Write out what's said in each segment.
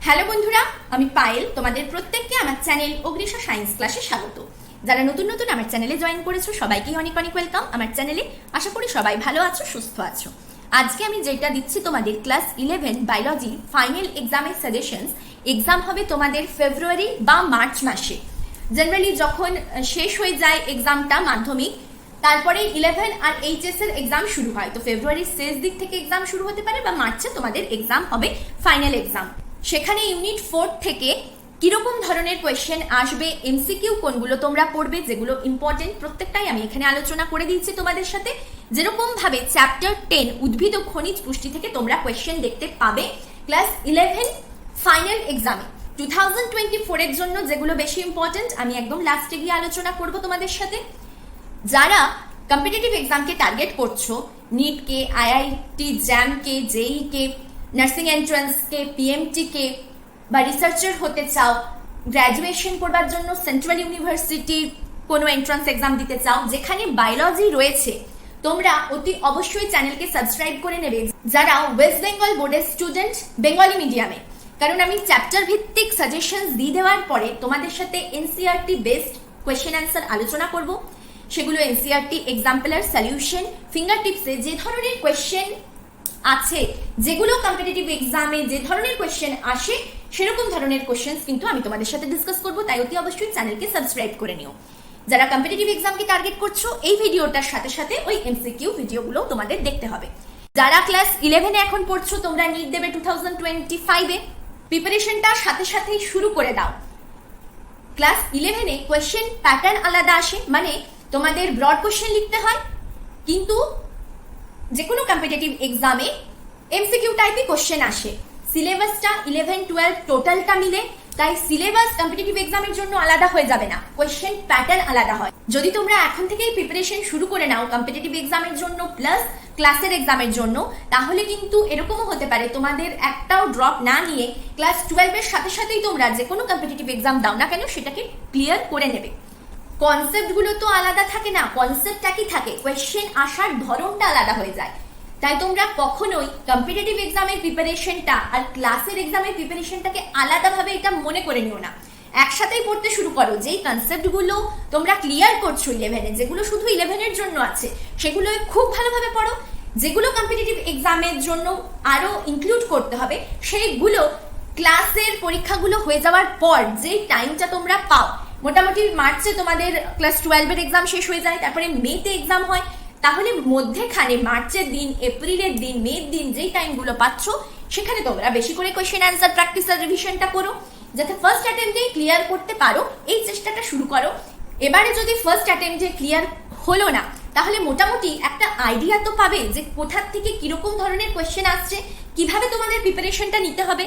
Hello বন্ধুরা, আমি পায়েল তোমাদের প্রত্যেককে আমার চ্যানেল অগ্নিশা সায়েন্স ক্লাসে স্বাগত। যারা নতুন নতুন আমার চ্যানেলে জয়েন করেছো সবাইকেই অনেক অনেক ওয়েলকাম আমার চ্যানেলে। আশা করি সবাই ভালো আছো, সুস্থ আছো। আজকে আমি যেটা দিচ্ছি তোমাদের ক্লাস 11 বায়োলজি ফাইনাল এক্সামের সাজেশনস। এক্সাম হবে তোমাদের ফেব্রুয়ারি বা মার্চ মাসে। জেনারেলি যখন শেষ হয়ে যায় এক্সামটা মাধ্যমিক, তারপরে 11 আর এইচএস এর এক্সাম শুরু হয়। তো ফেব্রুয়ারির শেষ দিক থেকে এক্সাম শুরু হতে পারে বা মার্চে তোমাদের এক্সাম হবে ফাইনাল এক্সাম। সেখানে ইউনিট 4 থেকে কিরকম ধরনের কোয়েশ্চেন আসবে, এমসিকিউ কোনগুলো তোমরা পড়বে, যেগুলো ইম্পর্টেন্ট প্রত্যেকটাই আমি এখানে আলোচনা করে দিচ্ছি তোমাদের সাথে। যেরকম ভাবে চ্যাপ্টার 10 উদ্ভিদ ও খনিজ পুষ্টি থেকে তোমরা কোয়েশ্চেন দেখতে পাবে ক্লাস 11 ফাইনাল এক্সামে 2024 এর জন্য, যেগুলো বেশি ইম্পর্টেন্ট আমি একদম লাস্টে গিয়ে আলোচনা করব তোমাদের সাথে। যারা কম্পিটিটিভ এক্সামকে টার্গেট করছো, নিট কে, আইআইটি জ্যাম কে, জেই কে, নার্সিং এন্ট্রান্স কে, পিএমটি কে, বা রিসার্চার হতে চাও, গ্র্যাজুয়েশন করবার জন্য সেন্ট্রাল ইউনিভার্সিটি কোনো এন্ট্রান্স এক্সাম দিতে চাও, যেখানে বায়োলজি রয়েছে, তোমরা অতি অবশ্যই চ্যানেলকে সাবস্ক্রাইব করে নেবে। যারা ওয়েস্ট বেঙ্গল বোর্ডের স্টুডেন্ট বেঙ্গলি মিডিয়ামে, কারণ আমি চ্যাপ্টার ভিত্তিক সাজেশনস দিয়ে দেওয়ার পরে তোমাদের সাথে এনসিইআরটি বেসড কোয়েশ্চেন অ্যান্সার আলোচনা করব। সেগুলো এনসিইআরটি এক্সাম্পলার সলিউশন, ফিঙ্গার টিপসে যে ধরনের কোয়েশ্চেন আছে, যেগুলো কম্পিটিটিভ এক্সামে যে ধরনের কোয়েশ্চেন আসে সেরকম ধরনের কোয়েশ্চেন কিন্তু আমি তোমাদের সাথে ডিসকাস করব। তাই অতি অবশ্যই চ্যানেলকে সাবস্ক্রাইব করে নিও। যারা কম্পিটিটিভ এক্সামকে টার্গেট করছো, এই ভিডিওটার সাথে সাথে ওই এমসিকিউ ভিডিওগুলো তোমাদের দেখতে হবে। যারা ক্লাস 11 এখন পড়ছো, তোমরা নিট দেবে 2025 এ, প্রিপারেশনটা সাথে সাথেই শুরু করে দাও। ক্লাস 11 এ কোয়েশ্চেন প্যাটার্ন আলাদা আসে, মানে তোমাদের ব্রড কোয়েশ্চেন লিখতে হয়, কিন্তু যে কোনো কম্পিটিটিভ এক্সামে এমসিকিউ টাইপে কোশ্চেন আসে। সিলেবাসটা 11-12 টোটালটা মিলে, তাই সিলেবাস কম্পিটিটিভ এক্সামের জন্য আলাদা হয়ে যাবে না, কোশ্চেন প্যাটার্ন আলাদা হয়। যদি তোমরা এখন থেকেই প্রিপারেশন শুরু করে নাও কম্পিটিটিভ এক্সামের জন্য প্লাস ক্লাসের এক্সামের জন্য, তাহলে কিন্তু এরকমও হতে পারে তোমাদের একটাও ড্রপ না নিয়ে ক্লাস 12 এর সাথে সাথেই তোমরা যে কোনো কম্পিটিটিভ এক্সাম দাও না কেন সেটাকে ক্লিয়ার করে নেবে। কনসেপ্ট গুলো তো আলাদা থাকে না, কনসেপ্ট একই থাকে, কোয়েশ্চেন আসার ধরনটা আলাদা হয়ে যায়। তাই তোমরা কখনোই কম্পিটিটিভ এক্সামের প্রিপারেশনটা আর ক্লাসের এক্সামের প্রিপারেশনটাকে আলাদাভাবে এটা মনে করে নিও না, একসাথেই পড়তে শুরু করো। যেই কনসেপ্ট গুলো তোমরা ক্লিয়ার করছো 11 এ, যেগুলো শুধু 11 এর জন্য আছে, সেগুলো খুব ভালোভাবে পড়ো। যেগুলো কম্পিটিটিভ এক্সামের জন্য আরো ইনক্লুড করতে হবে, সেইগুলো ক্লাসের পরীক্ষাগুলো হয়ে যাওয়ার পর যে টাইমটা তোমরা পাও, মোটামুটি মার্চে তোমাদের ক্লাস 12 এর এক্সাম শেষ হয়ে যায়, তারপরে মেতে এক্সাম হয়, তাহলে মধ্যেখানে মার্চের দিন, এপ্রিলের দিন, মের দিন যেই টাইমগুলো পাচ্ছ, সেখানে তোমরা বেশি করে কোয়েশ্চেন অ্যান্সার প্র্যাকটিস আর রিভিশনটা করো, যাতে ফার্স্ট অ্যাটেম্পটেই ক্লিয়ার করতে পারো। এই চেষ্টাটা শুরু করো। এবারে যদি ফার্স্ট অ্যাটেম্পটে ক্লিয়ার হলো না, তাহলে মোটামুটি একটা আইডিয়া তো পাবে যে কোথার থেকে কিরকম ধরনের কোয়েশ্চেন আসছে, কিভাবে তোমাদের প্রিপারেশনটা নিতে হবে।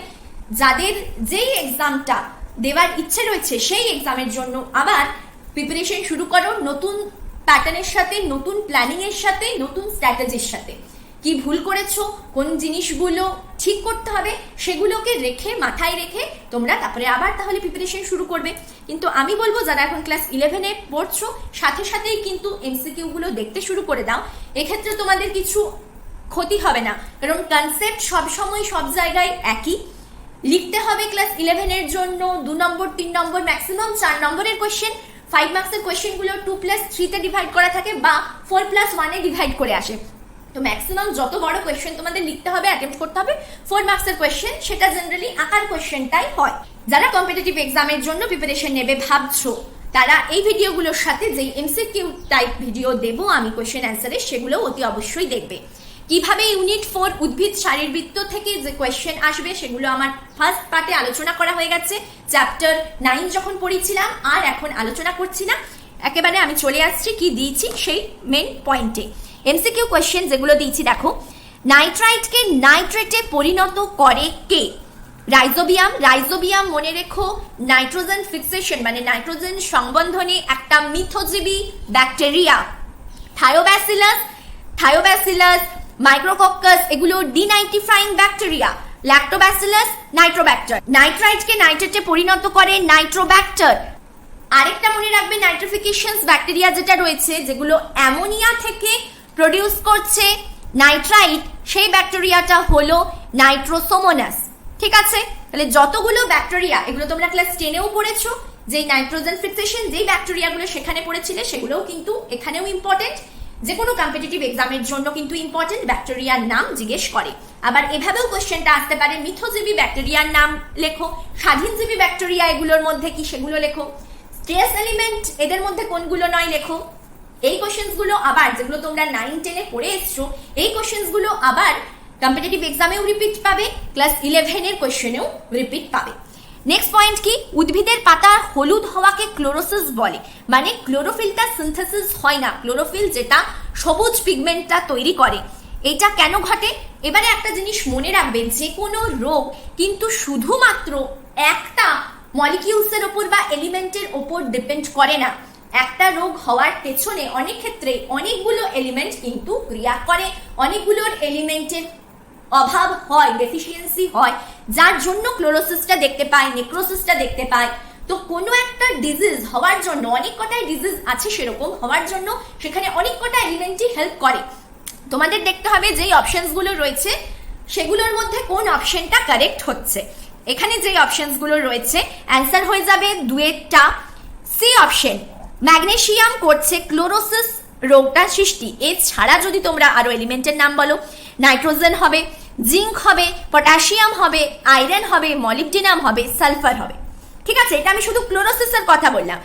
যাদের যেই এক্সামটা দেওয়ার ইচ্ছে রয়েছে সেই এক্সামের জন্য আবার প্রিপারেশন শুরু করো, নতুন প্যাটার্নের সাথে, নতুন প্ল্যানিং এর সাথে, নতুন স্ট্র্যাটেজির সাথে। কি ভুল করেছো, কোন জিনিসগুলো ঠিক করতে হবে, সেগুলোকে রেখে, মাথায় রেখে তোমরা তারপরে আবার তাহলে প্রিপারেশন শুরু করবে। কিন্তু আমি বলবো যারা এখন ক্লাস 11 এ পড়ছো, সাথে সাথেই কিন্তু এমসিকিউ গুলো দেখতে শুরু করে দাও। এক্ষেত্রে তোমাদের কিছু ক্ষতি হবে না, কারণ কনসেপ্ট সবসময় সব জায়গায় একই। লিখতে হবে ক্লাস 11 এর জন্য 2 নম্বর, 3 নম্বর, ম্যাক্সিমাম 4 নম্বরের কোয়েশ্চেন। 5 মার্কসের কোয়েশ্চেন গুলো 2+3 তে ডিভাইড করা থাকে বা 4+1 এ ডিভাইড করে আসে। তো ম্যাক্সিমাম যত বড় কোয়েশ্চেন তোমাদের লিখতে হবে, অ্যাটেম্প্ট করতে হবে 4 মার্কসের কোয়েশ্চেন, সেটা জেনারেলি আকার কোয়েশ্চেনটাই হয়। যারা কম্পিটিটিভ এক্সামের জন্য প্রিপারেশন নেবে ভাবছো, তারা এই ভিডিওগুলোর সাথে যেই এমসিকিউ টাইপ ভিডিও দেবো আমি কোয়েশ্চেন অ্যান্সারের, সেগুলো অতি অবশ্যই দেখবে। কিভাবে ইউনিট 4 উদ্ভিদ শারীরবৃত্ত থেকে যে কোয়েশ্চেন আসবে, সেগুলো আমার ফার্স্ট পার্টে আলোচনা করা হয়ে গেছে, চ্যাপ্টার 9 যখন পড়েছিলাম, আর এখন আলোচনা করছি না, একেবারে আমি চলে আসছি কি দিয়েছি সেই মেন পয়েন্টে। এমসিকিউ কোয়েশ্চেন যেগুলো দিয়েছি দেখো, নাইট্রাইটকে নাইট্রেটে পরিণত করে কে? রাইজোবিয়াম। রাইজোবিয়াম মনে রেখো নাইট্রোজেন ফিক্সেশন মানে নাইট্রোজেন সংবন্ধনে একটা মিথজীবী ব্যাকটেরিয়া। থায়োব্যাসিলাস, থায়োব্যাসিলাস, মাইক্রোকক্কাস, এগুলো ডিনাইট্রিফাইং ব্যাকটেরিয়া। Lactobacillus, nitrobacter. নাইট্রাইটকে নাইট্রেটে পরিণত করে নাইট্রোব্যাক্টার। আরেকটা মনে রাখবে, নাইট্রিফিকেশনস ব্যাকটেরিয়া যেটা রয়েছে, যেগুলো অ্যামোনিয়া থেকে প্রডিউস করছে নাইট্রাইট, সেই ব্যাকটেরিয়াটা হলো নাইট্রোসোমোনাস। ঠিক আছে। তাহলে যতগুলো ব্যাকটেরিয়া, এগুলো তোমরা ক্লাস 10-এও পড়েছো, যেই নাইট্রোজেন ফিক্সেশন যেই ব্যাকটেরিয়াগুলো সেখানে পড়েছিলে সেগুলোও কিন্তু এখানেও ইম্পর্টেন্ট। যে কোনো কম্পিটিটিভ এক্সামের জন্য কিন্তু ইম্পর্টেন্ট, ব্যাকটেরিয়ার নাম জিজ্ঞেস করে। আবার এভাবেও কোশ্চেনটা আসতে পারে, মিথজীবী ব্যাকটেরিয়ার নাম লেখো, স্বাধীনজীবী ব্যাকটেরিয়া এগুলোর মধ্যে কি সেগুলো লেখো, স্ট্রেস এলিমেন্ট এদের মধ্যে কোনগুলো নয় লেখো। এই কোশ্চেন্সগুলো আবার যেগুলো তোমরা 9-10-এ পড়ে এসছো, এই কোশ্চেন্সগুলো আবার কম্পিটিটিভ এক্সামেও রিপিট পাবে, ক্লাস 11-এর কোশ্চেনেও রিপিট পাবে। নেক্সট পয়েন্ট কি, উদ্ভিদের পাতা হলুদ হওয়াকে ক্লোরোসিস বলে, মানে ক্লোরোফিলটা সিনথেসিস হয় না, ক্লোরোফিল যেটা সবুজ পিগমেন্টটা তৈরি করে, এটা কেন ঘটে? এবারে একটা জিনিস মনে রাখবে, যে কোনো রোগ কিন্তু শুধুমাত্র একটা মলিকিউলসের ওপর বা এলিমেন্টের ওপর ডিপেন্ড করে না। একটা রোগ হওয়ার পেছনে অনেক ক্ষেত্রে অনেকগুলো এলিমেন্ট কিন্তু ক্রিয়া করে, অনেকগুলোর এলিমেন্টের অভাব হয়, ডেফিসিয়েন্সি হয়, যার জন্য ক্লোরোসিসটা দেখতে পাই, নেক্রোসিসটা দেখতে পাই। তো কোনো একটা ডিজিজ হওয়ার জন্য, অনেক কটাই ডিজিজ আছে সেরকম হওয়ার জন্য সেখানে অনেক কটা এলিমেন্টই হেল্প করে। তোমাদের দেখতে হবে যেই অপশনসগুলো রয়েছে সেগুলোর মধ্যে কোন অপশনটা কারেক্ট হচ্ছে। এখানে যেই অপশনসগুলো রয়েছে অ্যান্সার হয়ে যাবে 2-এরটা সি অপশন, ম্যাগনেসিয়াম করছে ক্লোরোসিস রোগটা সৃষ্টি। এছাড়া যদি তোমরা আরো এলিমেন্টের নাম বলো, নাইট্রোজেন হবে, জিঙ্ক হবে, পটাশিয়াম হবে, আয়রন হবে, মলিবডিনাম হবে, সালফার হবে। ঠিক আছে, এটা আমি শুধু ক্লোরোসিসের কথা বললাম।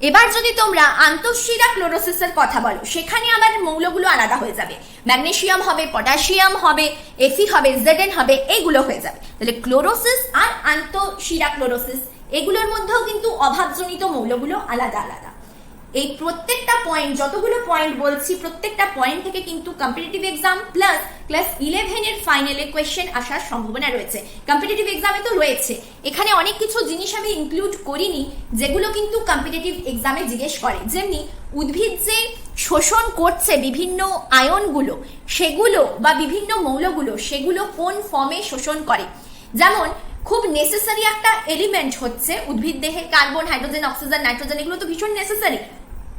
এবার যদি তোমরা আন্তঃশিরা ক্লোরোসিসের কথা বলো, সেখানে আবার মৌলগুলো আলাদা হয়ে যাবে, ম্যাগনেসিয়াম হবে, পটাশিয়াম হবে, এফি হবে, জেডেন হবে, এইগুলো হয়ে যাবে। তাহলে ক্লোরোসিস আর আন্তঃশিরা ক্লোরোসিস এগুলোর মধ্যেও কিন্তু অভাবজনিত মৌলগুলো আলাদা আলাদা। এই প্রত্যেকটা পয়েন্ট, যতগুলো পয়েন্ট বলছি, প্রত্যেকটা পয়েন্ট থেকে কিন্তু কম্পিটিটিভ এক্সাম প্লাস ক্লাস 11-এর ফাইনালে কোয়েশ্চেন আসার সম্ভাবনা রয়েছে। কম্পিটিটিভ এক্সামে তো রয়েছে, এখানে অনেক কিছু জিনিস আমি ইনক্লুড করিনি যেগুলো কিন্তু কম্পিটিটিভ এক্সামে জিজ্ঞেস করে, যেমনি উদ্ভিদ যে শোষণ করছে বিভিন্ন আয়নগুলো, সেগুলো বা বিভিন্ন মৌলগুলো, সেগুলো কোন ফর্মে শোষণ করে। যেমন খুব নেসেসারি একটা এলিমেন্ট হচ্ছে উদ্ভিদ দেহে কার্বন, হাইড্রোজেন, অক্সিজেন, নাইট্রোজেন, এগুলো তো ভীষণ নেসেসারি,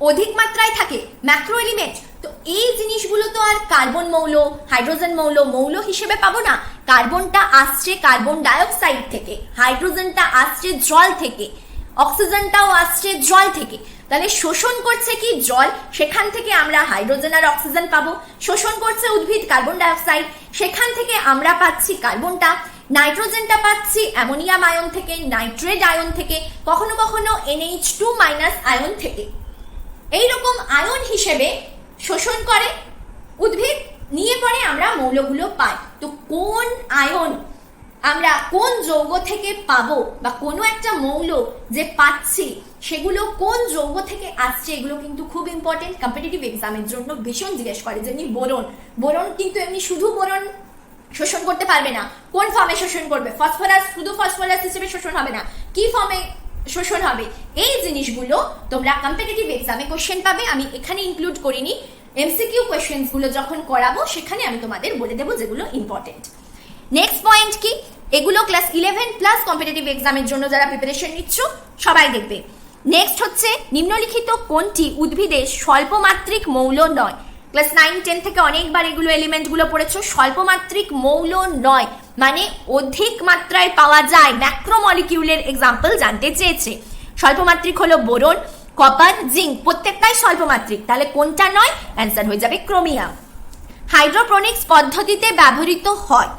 অধিক মাত্রায় থাকে, ম্যাক্রো এলিমেন্ট। তো এই জিনিসগুলো তো আর কার্বন মৌল, হাইড্রোজেন মৌল হিসেবে পাবো না। কার্বনটা আসছে কার্বন ডাইঅক্সাইড থেকে, হাইড্রোজেনটা আসছে জল থেকে, অক্সিজেনটাও আসছে জল থেকে। তাহলে শোষণ করছে কি জল, সেখান থেকে আমরা হাইড্রোজেন আর অক্সিজেন পাবো। শোষণ করছে উদ্ভিদ কার্বন ডাইঅক্সাইড, সেখান থেকে আমরা পাচ্ছি কার্বনটা। নাইট্রোজেনটা পাচ্ছি অ্যামোনিয়াম আয়ন থেকে, নাইট্রেট আয়ন থেকে, কখনো কখনো NH2 মাইনাস আয়ন থেকে। এইরকম আয়ন হিসেবে শোষণ করে উদ্ভিদ, নিয়ে পরে আমরা মৌলগুলো পাই। তো কোন আয়ন আমরা কোন যৌগ থেকে পাবো, বা কোনো একটা মৌল যে পাচ্ছি সেগুলো কোন যৌগ থেকে আসছে, এগুলো কিন্তু খুব ইম্পর্টেন্ট, কম্পিটিটিভ এক্সামের জন্য ভীষণ জিজ্ঞেস করে। যেমনি বোরন কিন্তু এমনি শুধু বোরন শোষণ করতে পারবে না, কোন ফর্মে শোষণ করবে, ফসফরাস শুধু ফসফরাস হিসেবে শোষণ হবে না, কি ফর্মে শোষণ হবে, এই জিনিসগুলো তোমরা কম্পিটিটিভ এক্সামে কোশ্চেন পাবে। আমি এখানে ইনক্লুড করিনি, এমসিকিউ কোশ্চেন্স গুলো যখন করাবো সেখানে আমি তোমাদের বলে দেবো যেগুলো ইম্পর্টেন্ট। নেক্সট পয়েন্ট কি, এগুলো ক্লাস 11 প্লাস কম্পিটিটিভ এক্সামের জন্য যারা প্রিপারেশন নিচ্ছ সবাই দেখবে। নেক্সট হচ্ছে নিম্নলিখিত কোনটি উদ্ভিদের স্বল্পমাত্রিক মৌল নয়। ক্লাস 9-10 থেকে অনেকবার এগুলো এলিমেন্টগুলো পড়েছো। স্বল্পমাত্রিক মৌল নয় মানে অধিক মাত্রায় পাওয়া যায়, ম্যাক্রোমলিকিউলের এক্সাম্পল জানতে চেয়েছে। স্বল্পমাত্রিক হলো বোরন, কপার, জিঙ্ক, প্রত্যেকটাই স্বল্পমাত্রিক। তাহলে কোনটা নয়, অ্যান্সার হয়ে যাবে ক্রোমিয়াম। হাইড্রোপনিক্স পদ্ধতিতে ব্যবহৃত হয়।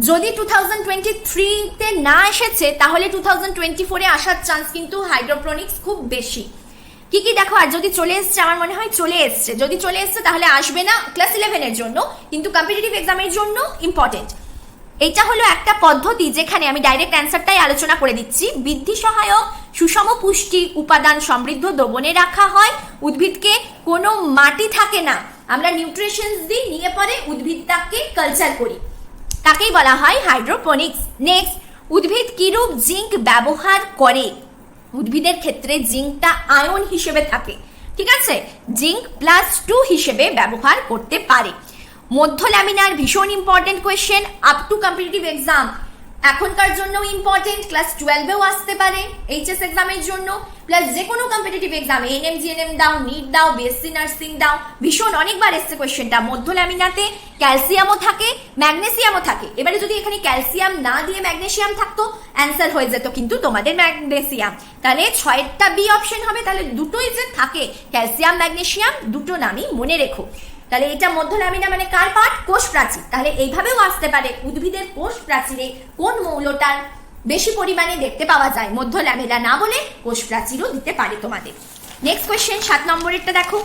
যদি 2023-তে না এসেছে তাহলে 2024-এ আসার চান্স কিন্তু হাইড্রোপনিক্স খুব বেশি। কি কি দেখো, আর যদি চলে এসছে, আমার মনে হয় চলে এসছে, যদি চলে এসছে তাহলে আসবে না ক্লাস 11-এর জন্য, কিন্তু কম্পিটিটিভ এক্সামের জন্য ইম্পর্টেন্ট। এটা হলো একটা পদ্ধতি যেখানে আমি ডাইরেক্ট অ্যান্সারটাই আলোচনা করে দিচ্ছি। বৃদ্ধি সহায়ক সুষম পুষ্টি উপাদান সমৃদ্ধ দ্রবণে রাখা হয় উদ্ভিদকে, কোনো মাটি থাকে না, আমরা নিউট্রিশনস দিই, নিয়ে পরে উদ্ভিদটাকে কালচার করি, তাকেই বলা হয় হাইড্রোপনিক্স। নেক্সট, উদ্ভিদ কিরূপ জিঙ্ক ব্যবহার করে। উদ্ভিদের ক্ষেত্রে জিঙ্কটা আয়ন হিসেবে থাকে, ঠিক আছে, জিঙ্ক +2 হিসেবে ব্যবহার করতে পারে। মধ্য ল্যামিনার ভীষণ important question, up to competitive exam এখনকার জন্য ইম্পর্টেন্ট, ক্লাস 12-এও আসতে পারে এইচএস এক্সামের জন্য, প্লাস যে কোনো কম্পিটিটিভ এক্সামে এনএম জিএনএম দাও, নিট দাও, বিএসসি নার্সিং দাও, ভীষণ অনেকবার এসছে কোয়েশ্চেনটা। মধ্য ল্যামিনাতে ক্যালসিয়ামও থাকে, ম্যাগনেসিয়ামও থাকে। এবারে যদি এখানে ক্যালসিয়াম না দিয়ে ম্যাগনেসিয়াম থাকতো, অ্যান্সার হয়ে যেত কিন্তু তোমাদের ম্যাগনেসিয়াম। তাহলে 6টা বি অপশন হবে। তাহলে দুটোই যে থাকে, ক্যালসিয়াম ম্যাগনেসিয়াম, দুটো নামই মনে রেখো। তাহলে এটা মধ্য ল্যামিনা মানে কার পার্ট? কোষ প্রাচীর। তাহলে এইভাবেও আসতে পারে উদ্ভিদের কোষ প্রাচীরে কোন মৌলটার বেশি পরিমাণে দেখতে পাওয়া যায়, মধ্য ল্যামিনা না বলে কোষ প্রাচীরও দিতে পারে তোমাদের। নেক্সট কোয়েশ্চেন 7 নম্বরেরটা দেখো,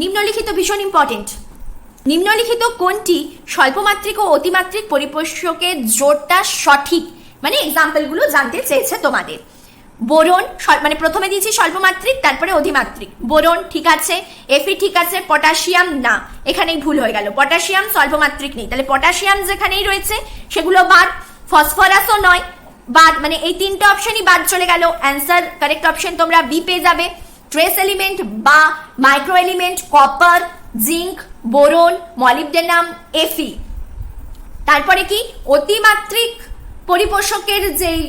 নিম্নলিখিত ভীষণ ইম্পর্টেন্ট, নিম্নলিখিত কোনটি স্বল্পমাত্রিক ও অতিমাত্রিক পরিপোষকের জোরটা সঠিক, মানে এক্সাম্পল গুলো জানতে চেয়েছে তোমাদের। বোরন মানে প্রথমে দিয়েছি স্বল্পমাত্রিক, তারপরে অধিমাত্রিক। বোরন ঠিক আছে, এফি ঠিক আছে, পটাশিয়াম না, এখানেই ভুল হয়ে গেল, পটাশিয়াম স্বল্পমাত্রিক নেই। তাহলে পটাশিয়াম যেখানেই রয়েছে সেগুলো বাদ, ফসফরাসও নয় বাদ, মানে এই 3টে অপশনই বাদ চলে গেল। অ্যান্সার কারেক্ট অপশন তোমরা বি পেয়ে যাবে। ট্রেস এলিমেন্ট বা micro element copper, zinc, boron, molybdenum, এফি। তারপরে কি অতিমাত্রিক পরিপোষকের যেই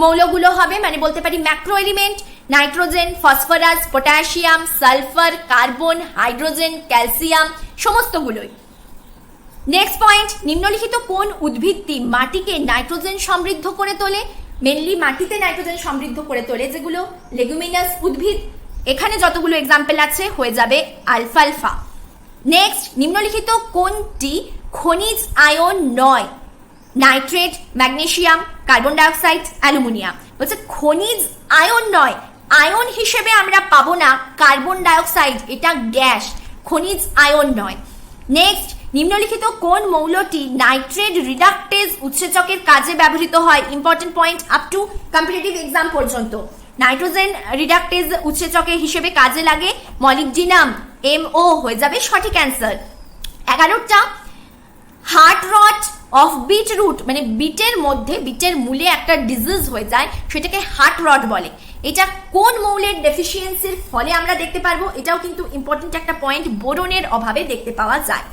মৌলগুলো হবে, মানে বলতে পারি macro element, nitrogen, phosphorus, potassium, sulphur, carbon, hydrogen, calcium, সমস্তগুলোই। নেক্সট পয়েন্ট, নিম্নলিখিত কোন উদ্ভিদটি মাটিকে নাইট্রোজেন সমৃদ্ধ করে তোলে? মেনলি মাটিতে নাইট্রোজেন সমৃদ্ধ করে তোলে যেগুলো লেগুমিনাস উদ্ভিদ। এখানে যতগুলো এক্সাম্পল আছে হয়ে যাবে আলফালফা। নেক্সট, নিম্নলিখিত কোনটি খনিজ আয়ন নয়? Nitrate, magnesium, carbon dioxide, aluminium. বলছে খনিজ আয়ন নয়, আয়ন হিসেবে আমরা পাবো না কার্বন ডাইঅক্সাইড, এটা গ্যাস, খনিজ আয়ন নয়। নেক্সট, নিম্নলিখিত কোন মৌলটি নাইট্রেট রিডাকটেজ উৎসেচকের কাজে ব্যবহৃত হয়? Important point, up to competitive exam পর্যন্ত নাইট্রোজেন রিডাকটেজ উৎসেচকের হিসেবে কাজে লাগে মলিবডিনাম, MO হয়ে যাবে সঠিক অ্যান্সার। 11টা, heart rot of beet root, মানে বিটের মধ্যে, বিটের মূলে একটা ডিজিজ হয়ে যায়, সেটাকে হার্ট রট বলে। এটা কোন মৌলের ডেফিসিয়েন্সির ফলে আমরা দেখতে পারবো? এটাও কিন্তু ইম্পর্টেন্ট একটা পয়েন্ট, বোরনের অভাবে দেখতে পাওয়া যায়।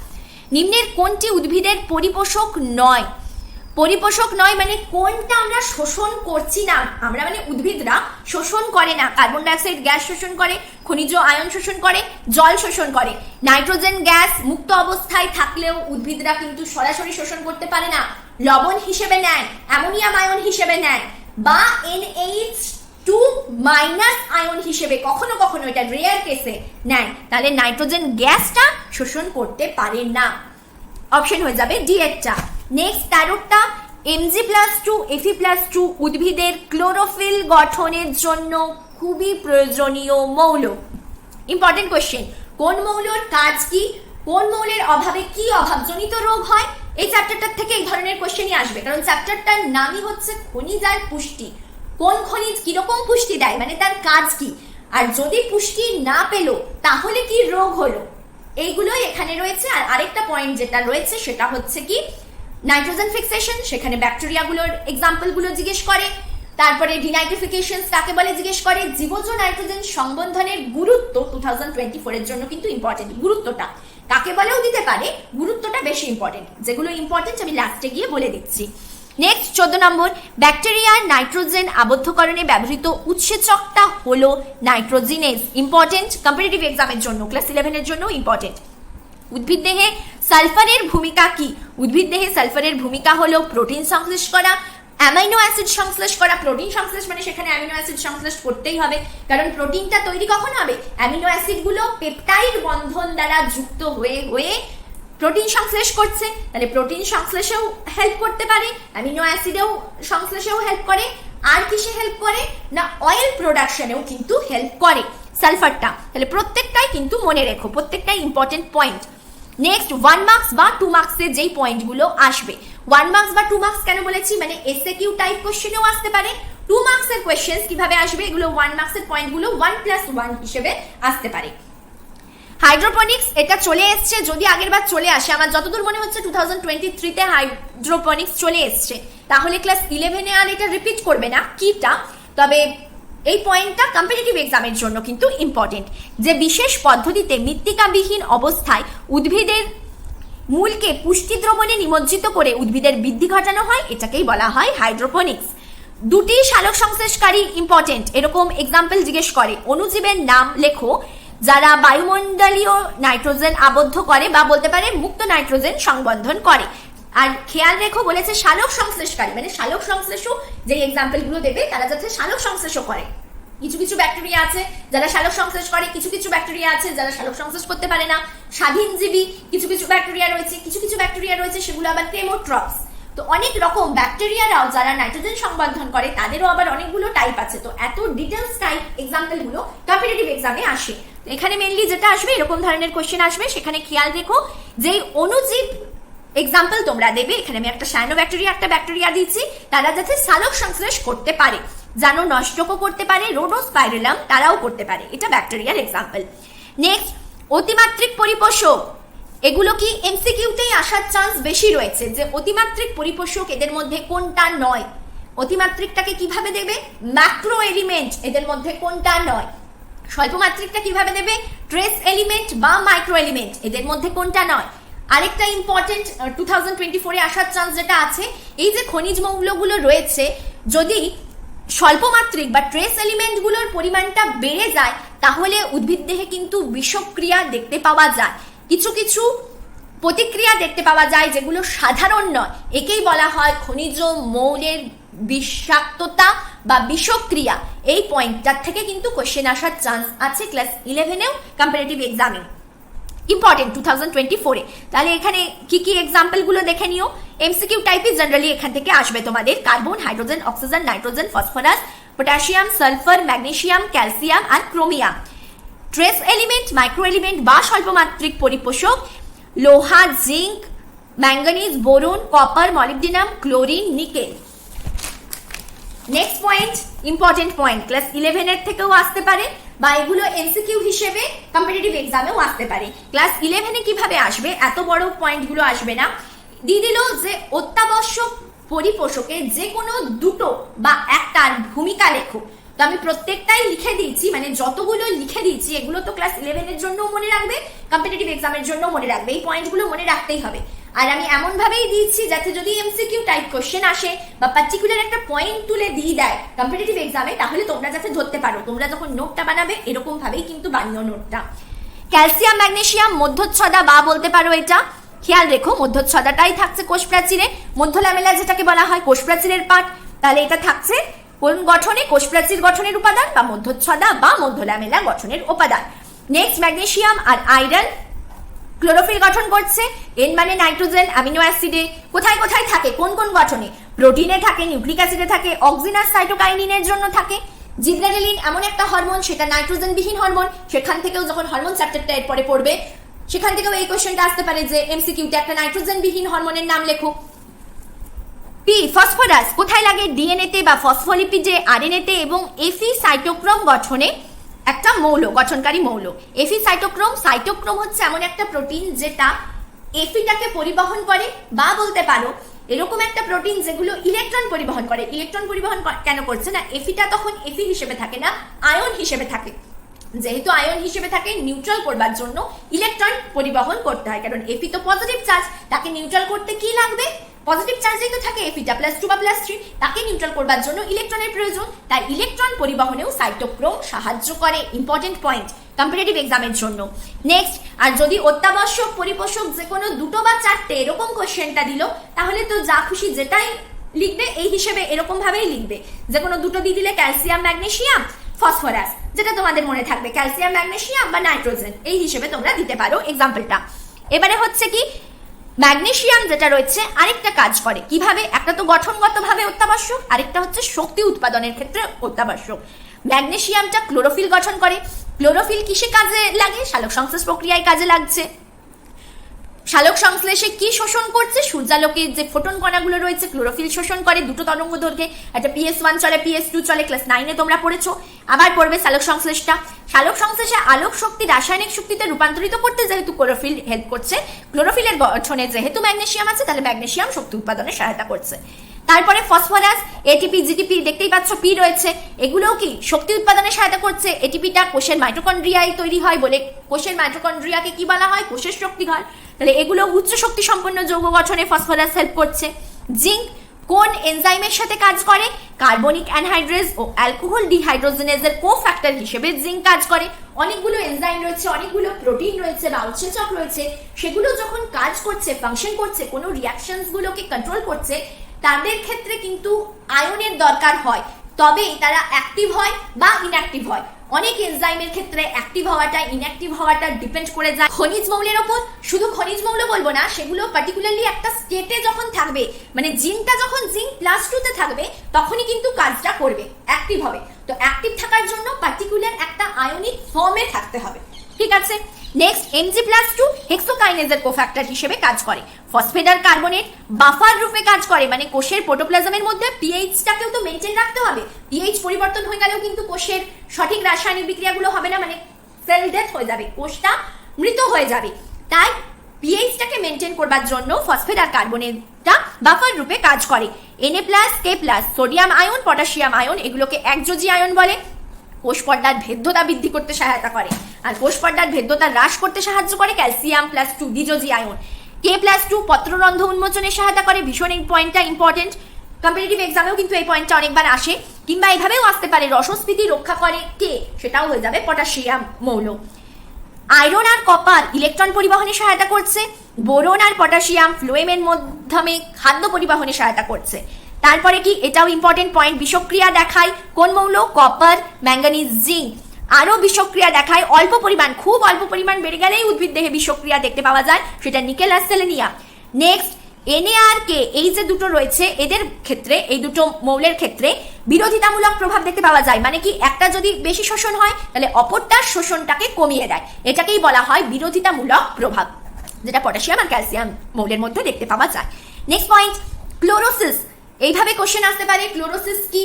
নিম্নের কোনটি উদ্ভিদের পরিপোষক নয়? পরিপোষক নয় মানে কোনটা আমরা শোষণ করছি না, আমরা মানে উদ্ভিদরা শোষণ করে না। কার্বন ডাইঅক্সাইড গ্যাস শোষণ করে, খনিজ আয়ন শোষণ করে, জল শোষণ করে। নাইট্রোজেন গ্যাস মুক্ত অবস্থায় থাকলেও উদ্ভিদরা কিন্তু সরাসরি শোষণ করতে পারে না, লবণ হিসেবে নেয়, অ্যামোনিয়াম আয়ন হিসেবে নেয়, বা NH2 মাইনাস আয়ন হিসেবে কখনো কখনো, এটা রেয়ার কেসে নেয়। তাহলে নাইট্রোজেন গ্যাসটা শোষণ করতে পারে না, অপশন হয়ে যাবে ডি এরটা। নেক্সট 13টা, Mg+2 Fe+2 উদ্ভিদের ক্লোরোফিল গঠনের জন্য খুবই প্রয়োজনীয় মৌল। ইম্পর্টেন্ট কোয়েশ্চেন, কোন মৌলের কাজ কি? কোন মৌলের অভাবে কি অভাবজনিত রোগ হয়? এই চ্যাপ্টারটার থেকে এই ধরনের কোয়েশ্চেনই আসবে, কারণ চ্যাপ্টারটার নামই হচ্ছে খনিজ আর পুষ্টি। কোন খনিজ কিরকম পুষ্টি দেয়, মানে তার কাজ কি, আর যদি পুষ্টি না পেলো তাহলে কি রোগ হলো, এইগুলোই এখানে রয়েছে। আর আরেকটা পয়েন্ট যেটা রয়েছে সেটা হচ্ছে কি নাইট্রোজেন ফিক্সেশন, সেখানে ব্যাকটেরিয়াগুলোর এক্সাম্পল গুলো জিজ্ঞেস করে। তারপরে ডিনাইট্রিফিকেশন কাকে বলে জিজ্ঞেস করে। জীবজ নাইট্রোজেন সংবন্ধনের গুরুত্ব 2024 এর জন্য কিন্তু ইম্পর্টেন্ট, গুরুত্বটা কাকে বলেও দিতে পারে, গুরুত্বটা বেশি ইম্পর্টেন্ট। যেগুলো ইম্পর্টেন্ট আমি লাস্টে গিয়ে বলে দিচ্ছি। নেক্সট 14 নম্বর, ব্যাকটেরিয়ার নাইট্রোজেন আবদ্ধকরণে ব্যবহৃত উৎসেচকটা হলো নাইট্রোজিনেজ। ইম্পর্টেন্ট কম্পিটিটিভ এক্সামের জন্য, ক্লাস 11 এর জন্য ইম্পর্টেন্ট। উদ্ভিদ দেহে সালফারের ভূমিকা কি? উদ্ভিদ দেহে সালফারের ভূমিকা হলো প্রোটিন সংশ্লেষ করা, অ্যামাইনো অ্যাসিড সংশ্লেষ করা। প্রোটিন সংশ্লেষ মানে সেখানে অ্যামিনো অ্যাসিড সংশ্লেষ করতেই হবে, কারণ প্রোটিনটা তৈরি কখন হবে? অ্যামিনো অ্যাসিড গুলো পেপটাইড বন্ধন দ্বারা যুক্ত হয়ে হয়ে প্রোটিন সংশ্লেষ করছে। তাহলে প্রোটিন সংশ্লেষেও হেল্প করতে পারে, অ্যামিনো অ্যাসিডেও সংশ্লেষেও হেল্প করে, আর কিসে হেল্প করে না অয়েল প্রোডাকশনেও কিন্তু হেল্প করে সালফারটা। তাহলে প্রত্যেকটাই কিন্তু মনে রেখো, প্রত্যেকটাই ইম্পর্টেন্ট পয়েন্ট। নেক্সট 1 মার্কস বা 2 মার্কসের যেই পয়েন্টগুলো আসবে, 1 মার্কস বা 2 মার্কস কেন বলেছি, মানে এসএকিউ টাইপ কোশ্চেনেও আসতে পারে। 2 মার্কসের কোয়েশ্চেন্স কিভাবে আসবে, এগুলো 1 মার্কসের পয়েন্টগুলো 1+1 হিসেবে আসতে পারে। হাইড্রোপনিক্স এটা চলে এসছে, যদি আগের বার চলে আসে, আমার যতদূর মনে হচ্ছে 2023-তে হাইড্রোপনিক্স চলে এসছে, তাহলে ক্লাস 11-এ আর এটা রিপিট করবে না কিটা। তবে এই পয়েন্টটা কম্পিটিটিভ এক্সামের জন্য কিন্তু ইম্পর্টেন্ট, যে বিশেষ পদ্ধতিতে মৃত্তিকাবিহীন অবস্থায় উদ্ভিদের মূলকে পুষ্টি দ্রবণে নিমজ্জিত করে উদ্ভিদের বৃদ্ধি ঘটানো হয়, এটাকেই বলা হয় হাইড্রোপনিক্স। দুটি সালোক সংশ্লেষকারী ইম্পর্টেন্ট, এরকম এক্সাম্পল জিজ্ঞেস করে, অণুজীবের নাম লেখো যারা বায়ুমণ্ডলীয় নাইট্রোজেন আবদ্ধ করে বা বলতে পারে মুক্ত নাইট্রোজেন সংবন্ধন করে। আর খেয়াল রেখো বলেছে সালোক সংশ্লেষকারী, মানে সালোক সংশ্লেষও যে এক্সাম্পল গুলো দেবে তারা যাতে সালোক সংশ্লেষও করে। কিছু কিছু ব্যাকটেরিয়া আছে যারা সালোক সংশ্লেষ করে, কিছু কিছু ব্যাকটেরিয়া আছে যারা সালোক সংশ্লেষ করতে পারে না। স্বাধীনজীবী কিছু কিছু ব্যাকটেরিয়া রয়েছে, কিছু কিছু ব্যাকটেরিয়া রয়েছে সেগুলো আবার কেমোট্রপস। তো অনেক রকম ব্যাকটেরিয়ারাও যারা নাইট্রোজেন সংবন্ধন করে তাদেরও আবার অনেকগুলো টাইপ আছে। তো এত ডিটেলস টাইপ এক্সাম্পল গুলো কম্পিটিটিভ এক্সামে আসে। তো এখানে মেইনলি যেটা আসবে এরকম ধরনের কোশ্চেন আসবে, সেখানে খেয়াল রেখো যে অণুজীব এক্সাম্পল তোমরা দেবে, এখানে আমি একটা সায়ানোব্যাকটেরিয়া একটা ব্যাকটেরিয়া দিচ্ছি, তারা যাতে সালোক সংশ্লেষ করতে পারে, জানো নষ্টকও করতে পারে, রোডোস্পাইরালাম তারাও করতে পারে, এটা ব্যাকটেরিয়ার এক্সাম্পল। নেক্সট, অতিমাত্রিক পরিপোষক, এগুলো কি এমসিকিউতেই আসার চান্স বেশি রয়েছে যে অতিমাত্রিক পরিপোষক এদের মধ্যে কোনটা নয়। অতিমাত্রিকটাকে কিভাবে দেবে? ম্যাক্রো এলিমেন্ট এদের মধ্যে কোনটা নয়। স্বল্পমাত্রিকটা কিভাবে দেবে? ট্রেস এলিমেন্ট বা মাইক্রো এলিমেন্ট এদের মধ্যে কোনটা নয়। আরেকটা ইম্পর্টেন্ট 2024-এ আসার চান্স যেটা আছে, এই যে খনিজ মৌলগুলো রয়েছে যদি স্বল্পমাত্রিক বা ট্রেস এলিমেন্ট গুলোর পরিমাণটা বেড়ে যায় তাহলে উদ্ভিদ দেহে কিন্তু বিষক্রিয়া দেখতে পাওয়া যায়, কিছু কিছু প্রতিক্রিয়া দেখতে পাওয়া যায় যেগুলো সাধারণ নয়, একেই বলা হয় খনিজ মৌলের বিষাক্ততা বা বিষক্রিয়া। এই পয়েন্টটার থেকে কিন্তু কোশ্চেন আসার চান্স আছে ক্লাস 11-এও কম্পারেটিভ এক্সামে, ইম্পর্টেন্ট 2024-এ। তাহলে এখানে কি কি এক্সাম্পল গুলো দেখে নিও। এমসিকিউ টাইপই জেনারেলি এখান থেকে আসবে তোমাদের, carbon, hydrogen, oxygen, nitrogen, phosphorus, potassium, sulphur, magnesium, calcium আর chromium. Trace element, micro element বা স্বল্পমাত্রিক পরিপোষক, লোহা, zinc, manganese, boron, copper, molybdenum, chlorine, nickel. Next point, important point, class 11-এর থেকেও আসতে পারে বা এগুলো এমসিকিউ হিসেবে কম্পিটিটিভ এক্সামেও আসতে পারে। ক্লাস 11-এ কিভাবে আসবে, এত বড় পয়েন্টগুলো আসবে না, দিয়ে দিল যে অত্যাবশ্যক পরিপোষকে যে কোনো দুটো বা একটার ভূমিকা লেখো। তো আমি প্রত্যেকটাই লিখে দিয়েছি, মানে যতগুলো লিখে দিয়েছি এগুলো তো ক্লাস 11-এর জন্য মনে রাখবে, কম্পিটিটিভ এক্সামের জন্য মনে রাখবে, এই পয়েন্টগুলো মনে রাখতেই হবে। আর আমি এমন ভাবেই দিয়েছি যাতে যদি এমসিকিউ টাইপ কোশ্চেন আসে বা পার্টিকুলার একটা পয়েন্ট তুলে দিয়ে দেয় কম্পিটিটিভ এক্সামে, তাহলে তোমরা যাতে ধরতে পারো। তোমরা যখন নোটটা বানাবে এরকম ভাবেই কিন্তু বানিও নোটটা। ক্যালসিয়াম, ম্যাগনেসিয়াম মধ্যচ্ছদা বা বলতে পারো এটা, খেয়াল রেখো মধ্যচ্ছদাটাই থাকছে কোষ প্রাচীরে, মধ্য ল্যামেলা যেটাকে বলা হয় কোষ প্রাচীরের পার্ট, তাহলে এটা থাকছে কোন গঠনে? কোষ প্রাচীর গঠনের উপাদান বা মধ্যচ্ছদা বা মধ্য ল্যামেলা গঠনের উপাদান। নেক্সট, ম্যাগনেসিয়াম আর আয়রন ক্লোরোফিল গঠন করছে, এন মানে নাইট্রোজেন, অ্যামিনো অ্যাসিডে কোথায় কোথায় থাকে, কোন কোন গঠনে? প্রোটিনে থাকে, নিউক্লিক অ্যাসিডে থাকে, অক্সিন আর সাইটোকাইনিনের জন্য থাকে। জিবরেলিন এমন একটা হরমোন, সেটা নাইট্রোজেন বিহীন হরমোন, সেখান থেকেও যখন হরমোন চ্যাপ্টারটা এরপরে পড়বে সেখান থেকেও এই কোশ্চেনটা আসতে পারে যে এমসিকিউতে একটা নাইট্রোজেন বিহীন হরমোনের নাম লেখো। পি, ফসফরাস কোথায় লাগে? ডিএনএতে বা ফসফোলিপিডে, আরএনএতে এবং এফি সাইটোক্রোম গঠনে একটা মৌল, গঠনকারী মৌল। এফি সাইটোক্রোম, সাইটোক্রোম হচ্ছে এমন একটা প্রোটিন যেটা এফিটাকে পরিবহন করে বা বলতে পারো এরকম একটা প্রোটিন যেগুলো ইলেকট্রন পরিবহন করে। ইলেকট্রন পরিবহন কেন করছে না? এফিটা তখন এফি হিসেবে থাকে না, আয়ন হিসেবে থাকে। যেহেতু আয়ন হিসেবে থাকে, নিউট্রাল করবার জন্য ইলেকট্রন পরিবহন করতে হয়, কারণ এফি তো পজিটিভ চার্জ, তাকে নিউট্রাল করতে কি লাগবে? পজিটিভ চার্জেই তো থাকে এফিটা, +2 বা +3, তাকে নিউট্রাল করবার জন্য ইলেকট্রনের প্রয়োজন, তাই ইলেকট্রন পরিবহনেও সাইটোক্রোম সাহায্য করে। ইম্পর্টেন্ট পয়েন্ট কম্পিটিটিভ এক্সামের জন্য। নেক্সট, আর যদি অত্যাবশ্যক পরিপোষক যে কোনো দুটো বা চারটে এরকম কোশ্চেনটা দিল, তাহলে তো যা খুশি যেটাই লিখবে এই হিসেবে এরকম ভাবেই লিখবে, যে কোনো দুটো দিয়ে দিলে ক্যালসিয়াম, ম্যাগনেসিয়াম, ফসফরাস, যেটা তোমাদের মনে থাকবে ক্যালসিয়াম, ম্যাগনেসিয়াম বা নাইট্রোজেন, এই হিসেবে তোমরা দিতে পারো এক্সাম্পলটা। এবারে হচ্ছে কি, ম্যাগনেসিয়াম যেটা রয়েছে আরেকটা কাজ করে কিভাবে, একটা তো গঠনগতভাবে অত্যাবশ্যক, আরেকটা হচ্ছে শক্তি উৎপাদনের ক্ষেত্রে অত্যাবশ্যক। ম্যাগনেসিয়ামটা ক্লোরোফিল গঠন করে। ক্লোরোফিল কিসে কাজে লাগে? সালোক সংশ্লেষ প্রক্রিয়ায় কাজে লাগছে। সালোক সংশ্লেষে কি শোষণ করছে? সূর্যালোকের যে ফোটন কণাগুলো রয়েছে ক্লোরোফিল শোষণ করে দুটো তরঙ্গ দৈর্ঘ্যে, একটা PS1 চলে, PS2 চলে, ক্লাস 9-এ তোমরা পড়েছো। আবার পড়বে সালোক সংশ্লেষটা। সালোক সংশ্লেষে আলোক শক্তি রাসায়নিক শক্তিতে রূপান্তরিত করতে যেহেতু ক্লোরোফিল হেল্প করছে, ক্লোরোফিলের গঠনে যেহেতু ম্যাগনেসিয়াম আছে, তাহলে ম্যাগনেসিয়াম শক্তি উৎপাদনে সহায়তা করছে। তারপরে ফসফরাস, এটিপি, জিটিপি, দেখতেই পাচ্ছ পি রয়েছে, এগুলোও কি শক্তি উৎপাদনে সহায়তা করছে। এটিপিটা কোষের মাইটোকন্ড্রিয়ায় তৈরি হয় বলে কোষের মাইটোকন্ড্রিয়াকে কি বলা হয়, কোষের শক্তিঘর। তাহলে এগুলো উচ্চ শক্তি সম্পন্ন যৌগ গঠনে ফসফরাস হেল্প করছে। জিঙ্ক কোন এনজাইমের সাথে কাজ করে, কার্বনিক অ্যানহাইড্রেজ ও অ্যালকোহল ডিহাইড্রোজেনেজের কোফ্যাক্টর হিসেবে জিঙ্ক কাজ করে। অনেকগুলো এনজাইম রয়েছে, অনেকগুলো প্রোটিন রয়েছে বা উৎসেচক রয়েছে, সেগুলো যখন কাজ করছে, ফাংশন করছে, কোনো রিঅ্যাকশনস গুলোকে কন্ট্রোল করছে, তাদের ক্ষেত্রে কিন্তু আয়নের দরকার হয়, তবেই তারা অ্যাক্টিভ হয় বা ইনঅ্যাক্টিভ হয়। অনেক এনজাইমের ক্ষেত্রে অ্যাক্টিভ হওয়াটা ইনঅ্যাক্টিভ হওয়াটা ডিপেন্ড করে যায় খনিজ মৌলের ওপর। শুধু খনিজ মৌল বলবো না, সেগুলো পার্টিকুলারলি একটা স্টেটে যখন থাকবে, মানে জিনটা যখন জিঙ্ক +2 তে থাকবে, তখনই কিন্তু কাজটা করবে, অ্যাক্টিভ হবে। তো অ্যাক্টিভ থাকার জন্য পার্টিকুলার একটা আয়নিক ফর্মে থাকতে হবে, ঠিক আছে। নেক্সট Mg+2 হেক্সোকাইনেজের কোফ্যাক্টর হিসেবে কাজ করে। ফসফেট আর কার্বনেট বাফার রূপে কাজ করে, মানে কোষের প্রোটোপ্লাজমের মধ্যে পিএইচটাকেও তো মেনটেন রাখতে হবে। পিএইচ পরিবর্তন হয়ে গেলেও কিন্তু কোষের সঠিক রাসায়নিক বিক্রিয়াগুলো হবে না, মানে সেল ডেথ হয়ে যাবে, কোষটা মৃত হয়ে যাবে। তাই পিএইচটাকে মেনটেন করবার জন্য ফসফেট আর কার্বনেটটা বাফার রূপে কাজ করে। Na+, K+, sodium ion, potassium ion, এগুলোকে একযোজী আয়ন বলে। কোষ পর্দার ভেদ্যতা বৃদ্ধি করতে সহায়তা করে, আর কোষ পর্দার ভেদ্যতা হ্রাস করতে সাহায্য করে ক্যালসিয়াম+2 দ্বিযোজী আয়ন। K+2 পত্ররন্ধ্র উন্মোচনে সহায়তা করে, ভীষণ এই পয়েন্টটা ইম্পর্টেন্ট। কম্পিটিটিভ এক্সামেও কিন্তু এই পয়েন্টটা অনেকবার আসে, কিংবা এভাবেও আসতে পারে, রসস্ফীতি রক্ষা করে কে, সেটাও হয়ে যাবে পটাশিয়াম মৌল। আয়রন আর কপার ইলেকট্রন পরিবহনে সহায়তা করছে। বোরন আর পটাশিয়াম ফ্লোয়েমের মাধ্যমে খাদ্য পরিবহনে সহায়তা করছে। তারপরে কি, এটাও ইম্পর্টেন্ট পয়েন্ট, বিষক্রিয়া দেখায় কোন মৌল, কপার, ম্যাঙ্গানিজ, জিঙ্ক। আরো বিষক্রিয়া দেখায় অল্প পরিমাণ, খুব অল্প পরিমাণ বেড়ে গেলেই উদ্ভিদ দেহে বিষক্রিয়া দেখতে পাওয়া যায়, সেটা নিকেল আর সেলেনিয়াম। নেক্সট Na আর K, এই যে দুটো রয়েছে, এদের ক্ষেত্রে, এই দুটো মৌলের ক্ষেত্রে বিরোধিতামূলক প্রভাব দেখতে পাওয়া যায়। মানে কি, একটা যদি বেশি শোষণ হয় তাহলে অপরটার শোষণটাকে কমিয়ে দেয়, এটাকেই বলা হয় বিরোধিতামূলক প্রভাব, যেটা পটাশিয়াম আর ক্যালসিয়াম মৌলের মধ্যে দেখতে পাওয়া যায়। Next point, chlorosis. এইভাবে কোশ্চেন আসতে পারে, ক্লোরোসিস কি,